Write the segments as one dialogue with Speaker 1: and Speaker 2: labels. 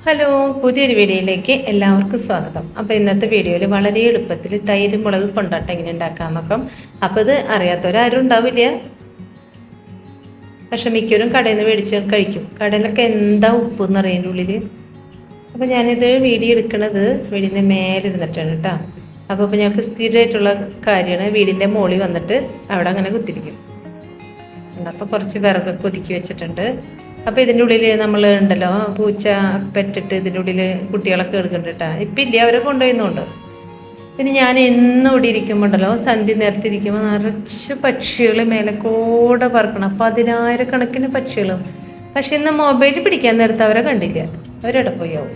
Speaker 1: Hello, പുതിയൊരു വീഡിയോയിലേക്ക് എല്ലാവർക്കും സ്വാഗതം. അപ്പോൾ ഇന്നത്തെ വീഡിയോയിൽ വളരെ എളുപ്പത്തിൽ തൈര് മുളക് കൊണ്ടാട്ടം എങ്ങനെ ഉണ്ടാക്കാൻ നോക്കാം. അപ്പോൾ ഇത് അറിയാത്തവരാരും ഉണ്ടാവില്ല, പക്ഷെ മിക്കവരും കടയിൽ നിന്ന് മേടിച്ച് കഴിക്കും. കടയിലൊക്കെ എന്താ ഉപ്പ് എന്ന് അറിയുന്നതിൻ്റെ ഉള്ളിൽ. അപ്പോൾ ഞാനിത് വീഡിയോ എടുക്കുന്നത് വീടിൻ്റെ മേലെ ഇരുന്നിട്ടാണ് കേട്ടോ. അപ്പോൾ ഞങ്ങൾക്ക് സ്ഥിരമായിട്ടുള്ള കാര്യമാണ്, വീടിൻ്റെ മുകളിൽ വന്നിട്ട് അവിടെ അങ്ങനെ കുത്തിരിക്കും. അപ്പോൾ കുറച്ച് വിറകൊക്കെ ഒതുക്കി വെച്ചിട്ടുണ്ട്. അപ്പോൾ ഇതിൻ്റെ ഉള്ളിൽ നമ്മൾ ഉണ്ടല്ലോ പൂച്ച പെറ്റിട്ട് ഇതിൻ്റെ ഉള്ളിൽ കുട്ടികളൊക്കെ എടുക്കണ്ടിട്ടാ. ഇപ്പം ഇല്ല, അവരെ കൊണ്ടുപോയിരുന്നുണ്ട്. പിന്നെ ഞാൻ എന്നും ഇവിടെ ഇരിക്കുമ്പോണ്ടല്ലോ, സന്ധ്യ നേരത്തെ ഇരിക്കുമ്പോൾ നിറച്ച് പക്ഷികൾ മേലെ കൂടെ പറക്കണം, 10,000 പക്ഷികളും. പക്ഷെ ഇന്ന് മൊബൈൽ പിടിക്കാൻ നേരത്തെ അവരെ കണ്ടില്ല, അവരെവിടെ പോയാവും.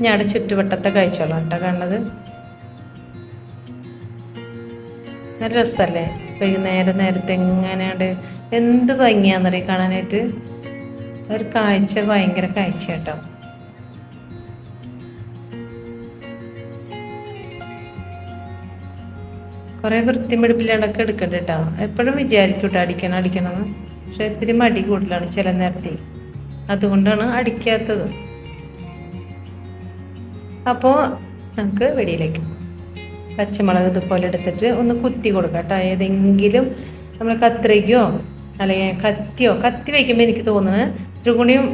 Speaker 1: ഞാൻ ചുറ്റുവട്ടത്തെ കാഴ്ചകളാണ് കേട്ടോ കാണുന്നത്. നല്ല രസമല്ലേ നേരത്തെ എങ്ങനെയാണ്, എന്ത് ഭംഗിയാണെന്നറിയ കാണാനായിട്ട്. ഒരു കാഴ്ച ഭയങ്കര കാഴ്ച കേട്ടോ. കുറേ വൃത്തിമെടുപ്പിലടക്കം എടുക്കണ്ട കേട്ടോ. എപ്പോഴും വിചാരിക്കും കേട്ടോ അടിക്കണമെന്ന്, പക്ഷെ ഇത്തിരി മടി കൂടുതലാണ് ചില നേരത്തെ, അതുകൊണ്ടാണ് അടിക്കാത്തത്. അപ്പോൾ നമുക്ക് വെടിയിലേക്ക് പച്ചമുളക് ഇതുപോലെ എടുത്തിട്ട് ഒന്ന് കുത്തി കൊടുക്കാം കേട്ടോ. ഏതെങ്കിലും നമ്മൾ കത്രികയോ അല്ലെങ്കിൽ കത്തി വയ്ക്കുമ്പോൾ എനിക്ക് തോന്നുന്നത് ത്രികുണിയും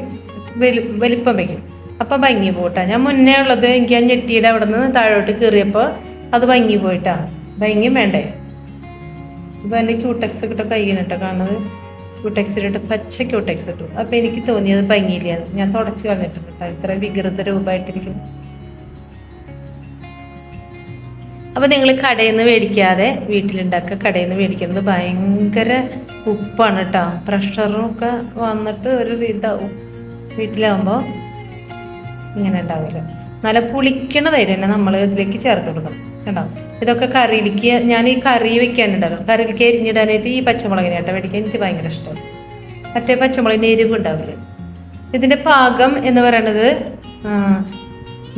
Speaker 1: വലിപ്പം വയ്ക്കും, അപ്പം ഭംഗി പോയിട്ടാ. ഞാൻ മുന്നേ ഉള്ളത് എനിക്ക് ആ ഞെട്ടിയുടെ അവിടെ നിന്ന് താഴോട്ട് കയറിയപ്പോൾ അത് ഭംഗി പോയിട്ടാ. ഭംഗിയും വേണ്ടേ. ഇപ്പോൾ എൻ്റെ ക്യൂടെക്സ് ഇട്ടോ കയ്യാണ് കേട്ടോ കാണുന്നത്. ക്യൂടെക്സ് ഇട്ടിട്ട് പച്ച ക്യൂടെക്സ് ഇട്ടു. അപ്പോൾ എനിക്ക് തോന്നിയത് ഭംഗിയില്ല, ഞാൻ തുടച്ച് കളഞ്ഞിട്ടുണ്ട് കേട്ടോ. ഇത്ര വികൃത രൂപമായിട്ടിരിക്കും. അപ്പോൾ നിങ്ങൾ കടയിൽ നിന്ന് മേടിക്കാതെ വീട്ടിലുണ്ടാക്കുക. കടയിൽ നിന്ന് മേടിക്കുന്നത് ഭയങ്കര ഉപ്പാണ് കേട്ടോ. പ്രഷറൊക്കെ വന്നിട്ട് ഒരു ഇതാവും. വീട്ടിലാവുമ്പോൾ ഇങ്ങനെ ഉണ്ടാവില്ല. നല്ല പുളിക്കണ തൈര് തന്നെ നമ്മൾ ഇതിലേക്ക് ചേർത്ത് കൊടുക്കണം കേട്ടോ. ഇതൊക്കെ കറിയിലേക്ക് ഞാൻ ഈ കറി വെക്കാനുണ്ടല്ലോ, കറിയിലേക്ക് എരിഞ്ഞിടാനായിട്ട് ഈ പച്ചമുളകിനെ കേട്ടോ മേടിക്കാൻ എനിക്ക് ഭയങ്കര ഇഷ്ടമാണ്. മറ്റേ പച്ചമുളകിൻ്റെ എരിവ് ഉണ്ടാവില്ല. ഇതിൻ്റെ പാകം എന്ന് പറയണത്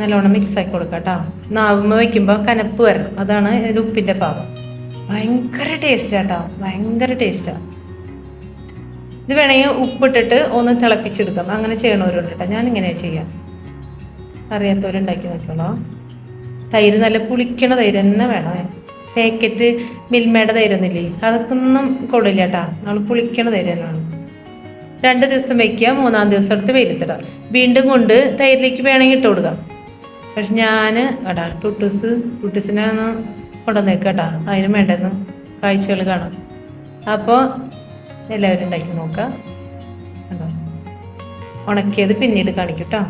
Speaker 1: നല്ലോണം മിക്സാക്കി കൊടുക്കാം കേട്ടോ. നാവുമ്മ വയ്ക്കുമ്പോൾ കനപ്പ് വരണം, അതാണ് ഇതിൻ്റെ ഉപ്പിൻ്റെ പാകം. ഭയങ്കര ടേസ്റ്റാണ് കേട്ടോ, ഭയങ്കര ടേസ്റ്റാണ്. ഇത് വേണമെങ്കിൽ ഉപ്പിട്ടിട്ട് ഒന്ന് തിളപ്പിച്ചെടുക്കാം, അങ്ങനെ ചെയ്യണവരുണ്ട് കേട്ടോ. ഞാനിങ്ങനെ ചെയ്യാം, അറിയാത്തവരുണ്ടാക്കി നോക്കിയോളോ. തൈര് നല്ല പുളിക്കണ തൈര് തന്നെ വേണം. പാക്കറ്റ് മിൽമയുടെ തൈരൊന്നുമില്ലേ, അതൊക്കെ ഒന്നും കൊള്ളില്ല കേട്ടോ. നമ്മൾ പുളിക്കണ തൈര് തന്നെ വേണം. 2 ദിവസം വയ്ക്കുക, 3-ാം ദിവസം എടുത്ത് വെയിലത്തിടാം. വീണ്ടും കൊണ്ട് തൈരിലേക്ക് വേണമെങ്കിൽ ഇട്ട് കൊടുക്കാം. പക്ഷെ ഞാൻ കേട്ടാ ടൂട്ടൂസിനെ ഒന്ന് കൊണ്ടുവന്നേക്കാം കേട്ടോ. അതിനും വേണ്ടെന്ന് കാഴ്ചകൾ കാണാം. അപ്പോൾ എല്ലാവരും ഉണ്ടാക്കി നോക്കാം കേട്ടോ. ഉണക്കിയത് പിന്നീട് കാണിക്കും കേട്ടോ.